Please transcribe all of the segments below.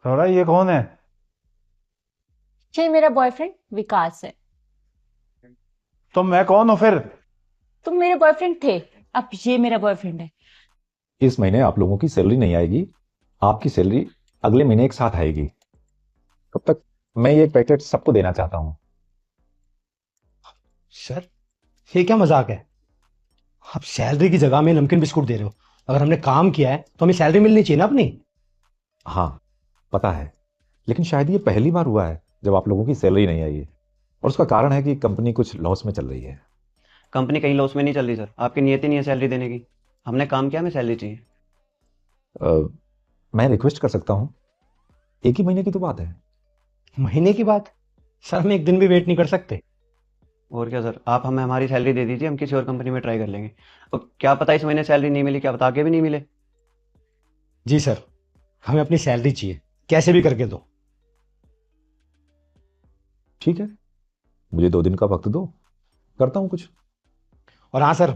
थोड़ा ये कौन है? ये मेरा बॉयफ्रेंड विकास है। तो मैं कौन हूँ फिर? तुम मेरे बॉयफ्रेंड थे, अब ये मेरा बॉयफ्रेंड है। इस महीने आप लोगों की सैलरी नहीं आएगी। आपकी सैलरी अगले महीने एक साथ आएगी। तब तक मैं ये पैकेट सबको देना चाहता हूँ। सर, ये क्या मजाक है? आप सैलरी की जगह में नमकीन बिस्कुट दे रहे हो। अगर हमने काम किया है तो हमें सैलरी मिलनी चाहिए ना अपनी। हाँ, पता है, लेकिन शायद ये पहली बार हुआ है जब आप लोगों की सैलरी नहीं आई है। और उसका कारण है कि कंपनी कुछ लॉस में चल रही है। कंपनी कहीं लॉस में नहीं चल रही सर, आपकी नीयत ही नहीं है सैलरी देने की। हमने काम किया, हमें सैलरी चाहिए। अ, मैं रिक्वेस्ट कर सकता हूँ, एक ही महीने की तो बात है। महीने की बात? सर, हम एक दिन भी वेट नहीं कर सकते। और क्या सर, आप हमें हमारी सैलरी दे दीजिए, हम किसी और कंपनी में ट्राई कर लेंगे। और क्या पता इस महीने सैलरी नहीं मिली, क्या पता आगे भी नहीं मिले। जी सर, हमें अपनी सैलरी चाहिए, कैसे भी करके दो। ठीक है, मुझे 2 दिन का वक्त दो, करता हूँ कुछ। और हाँ सर,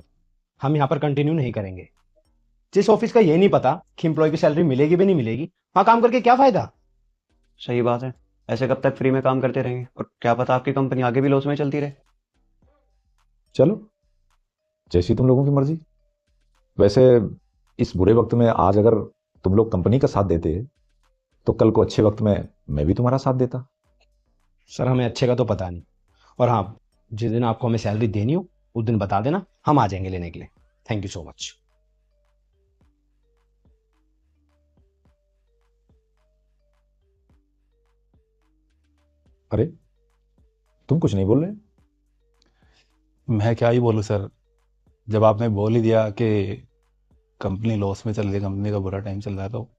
हम यहाँ पर कंटिन्यू नहीं करेंगे। जिस ऑफिस का ये नहीं पता कि एम्प्लॉय की सैलरी मिलेगी भी नहीं मिलेगी, वहां काम करके क्या फायदा। सही बात है। ऐसे कब तक फ्री में काम करते रहेंगे, और क्या पता आपकी कंपनी आगे भी लॉस में चलती रहे। चलो, जैसी तुम लोगों की मर्जी। वैसे इस बुरे वक्त में आज अगर तुम लोग कंपनी का साथ देते तो कल को अच्छे वक्त में मैं भी तुम्हारा साथ देता। सर, हमें अच्छे का तो पता नहीं। और हाँ, जिस दिन आपको हमें सैलरी देनी हो उस दिन बता देना, हम आ जाएंगे लेने के लिए। Thank you so much. अरे, तुम कुछ नहीं बोल रहे? मैं क्या ही बोलूँ सर। जब आपने बोल ही दिया कि कंपनी लॉस में चल रही है, कंपनी का बुरा टाइम चल रहा है, तो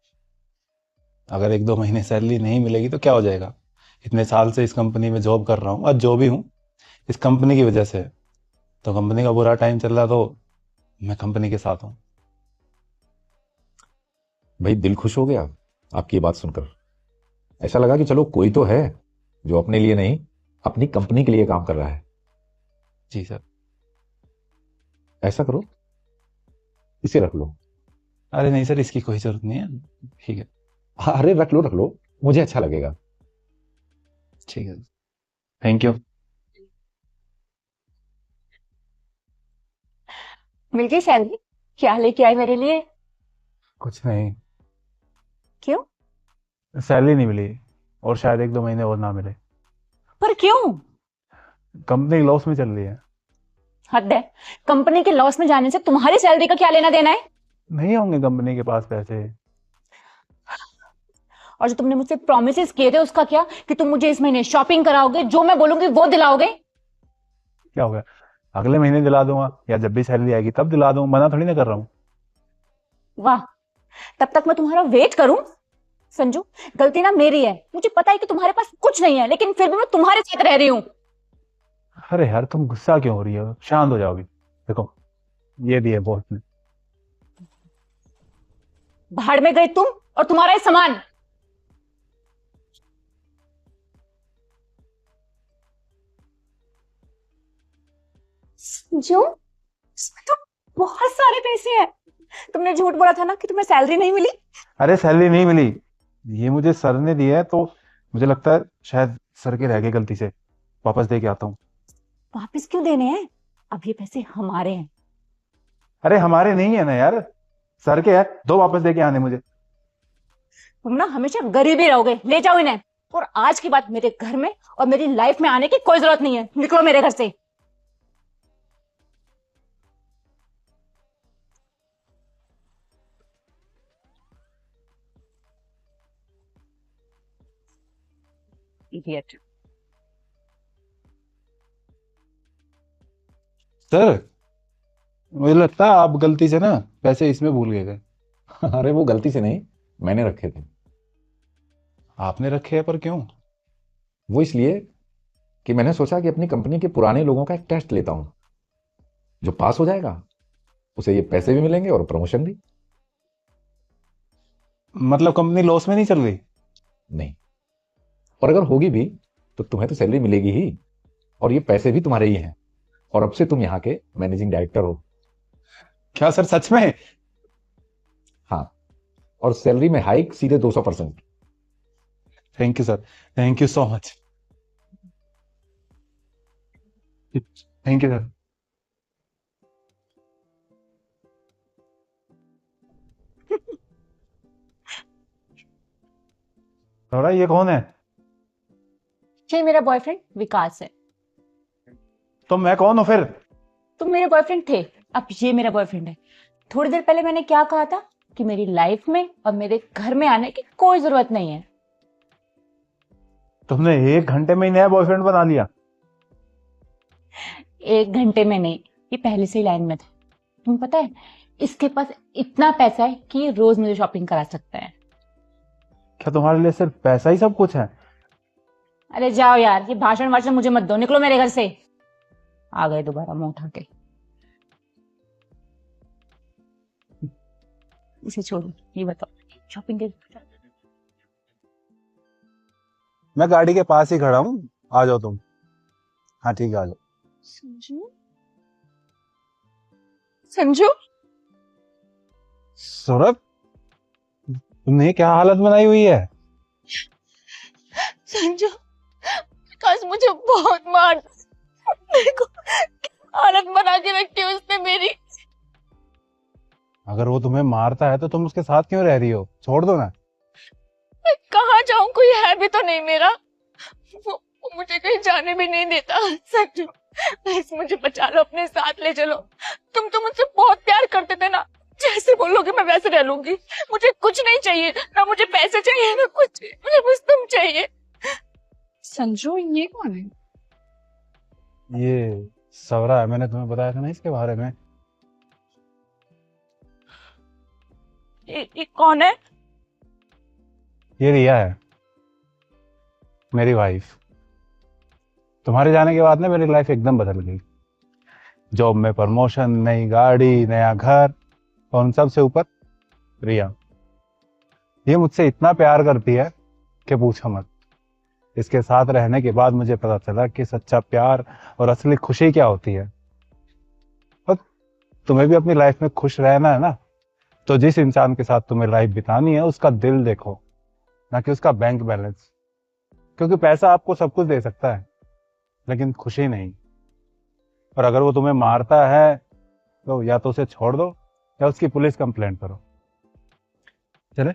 अगर 1-2 महीने सैलरी नहीं मिलेगी तो क्या हो जाएगा? इतने साल से इस कंपनी में जॉब कर रहा हूँ, आज जो भी हूँ इस कंपनी की वजह से। तो कंपनी का बुरा टाइम चल रहा तो मैं कंपनी के साथ हूँ। भाई, दिल खुश हो गया आपकी ये बात सुनकर। ऐसा लगा कि चलो कोई तो है जो अपने लिए नहीं, अपनी कंपनी के लिए काम कर रहा है। जी सर। ऐसा करो, इसे रख लो। अरे नहीं सर, इसकी कोई जरूरत नहीं है। ठीक है। हाँ, अरे रख लो रख लो, मुझे अच्छा लगेगा। ठीक है, थैंक यू। मिल गई सैलरी? क्या लेके आए मेरे लिए? कुछ नहीं, क्यों? सैलरी नहीं मिली और शायद 1-2 महीने और ना मिले। पर क्यों? कंपनी लॉस में चल रही है। हद है। कंपनी के लॉस में जाने से तुम्हारी सैलरी का क्या लेना देना है? नहीं होंगे कंपनी के पास पैसे। और जो तुमने मुझसे प्रोमिस किए थे उसका क्या, कि तुम मुझे इस महीने शॉपिंग कराओगे, जो मैं बोलूंगी वो दिलाओगे? क्या हो गया? अगले महीने दिला दूंगा, या जब भी सैलरी आएगी तब दिला दूंगा, मना थोड़ी ना कर रहा हूँ। वाह, तब तक मैं तुम्हारा वेट करूं? संजू, गलती ना मेरी है। मुझे पता है कि तुम्हारे पास कुछ नहीं है, लेकिन फिर भी मैं तुम्हारे साथ रह रही हूं। अरे यार, तुम गुस्सा क्यों हो रही हो? शांत हो जाओगी। देखो, ये दिए बॉस ने। भाड़ में गई तुम और तुम्हारा ये सामान। संजू, इसमें तो बहुत सारे पैसे हैं। तुमने झूठ बोला था ना कि तुम्हें सैलरी नहीं मिली। अरे सैलरी नहीं मिली, ये मुझे सर ने दिया है, तो मुझे लगता है शायद सर के रह गए, गलती से वापस दे के आता हूँ। वापस क्यों देने हैं? अब ये पैसे हमारे हैं। अरे हमारे नहीं है ना यार, सर के है, दो वापस दे के आने मुझे। तुम ना हमेशा गरीब ही रहोगे। ले जाओ इन्हें। और आज के बाद मेरे घर में और मेरी लाइफ में आने की कोई जरूरत नहीं है। निकलो मेरे घर से। इडियट। सर, मुझे लगता है आप गलती से ना पैसे इसमें भूल गए थे। अरे वो गलती से नहीं, मैंने रखे थे। आपने रखे हैं, पर क्यों? वो इसलिए कि मैंने सोचा कि अपनी कंपनी के पुराने लोगों का एक टेस्ट लेता हूँ। जो पास हो जाएगा उसे ये पैसे भी मिलेंगे और प्रमोशन भी। मतलब कंपनी लॉस में नहीं चल रही? नहीं, और अगर होगी भी तो तुम्हें तो सैलरी मिलेगी ही, और ये पैसे भी तुम्हारे ही हैं। और अब से तुम यहाँ के मैनेजिंग डायरेक्टर हो। क्या सर, सच में? हाँ, और सैलरी में हाइक सीधे 200%। Thank you sir, thank you so much, thank you sir. थोड़ा ये कौन है? ये मेरा बॉयफ्रेंड विकास है। तो मैं कौन हूँ फिर? तुम मेरे बॉयफ्रेंड थे, अब ये मेरा बॉयफ्रेंड है। थोड़ी देर पहले मैंने क्या कहा था कि मेरी लाइफ में और मेरे घर में आने की कोई जरूरत नहीं है। तुमने 1 घंटे में ही नया बॉयफ्रेंड बना लिया? 1 घंटे में नहीं, ये पहले से ही लाइन में था। तुम्हें पता है इसके पास इतना पैसा है कि ये रोज मुझे शॉपिंग करा सकता है। क्या तुम्हारे लिए सिर्फ पैसा ही सब कुछ है? अरे जाओ यार, ये भाषण वाषण मुझे मत दो, निकलो मेरे घर से। आ गए दोबारा मुंह उठा के। इसे छोड़ो, ये बताओ शॉपिंग के। मैं गाड़ी के पास ही खड़ा हूँ, आ जाओ तुम। हाँ ठीक है, आ जाओ। संजू, संजू, सौरभ, तुमने ये क्या हालत बनाई हुई है? संजू, विकास मुझे बहुत मार, मेरे को हालत बना के रखी है उसने मेरी। अगर वो तुम्हें मारता है तो तुम उसके साथ क्यों रह रही हो? छोड़ दो ना। मैं कहाँ जाऊं, कोई है भी तो नहीं मेरा। वो मुझे कहीं जाने भी नहीं देता। संजू प्लीज मुझे बचा लो, अपने साथ ले चलो। तुम तो मुझसे बहुत प्यार करते थे ना, जैसे बोलोगे मैं वैसे रह लूंगी। मुझे कुछ नहीं चाहिए, ना मुझे पैसे चाहिए ना कुछ, मुझे बस तुम चाहिए। संजू ये कौन है? ये सवरा है, मैंने तुम्हें बताया था ना इसके बारे में। ये कौन है? ये रिया है, मेरी वाइफ। तुम्हारे जाने के बाद ना मेरी लाइफ एकदम बदल गई। जॉब में प्रमोशन, नई गाड़ी, नया घर, और उन सब से ऊपर रिया। ये मुझसे इतना प्यार करती है कि पूछो मत। इसके साथ रहने के बाद मुझे पता चला कि सच्चा प्यार और असली खुशी क्या होती है। और तुम्हें भी अपनी लाइफ में खुश रहना है ना, तो जिस इंसान के साथ तुम्हें लाइफ बितानी है उसका दिल देखो, ना कि उसका बैंक बैलेंस। क्योंकि पैसा आपको सब कुछ दे सकता है, लेकिन खुशी नहीं। और अगर वो तुम्हें मारता है तो या तो उसे छोड़ दो या उसकी पुलिस कंप्लेंट करो। चले।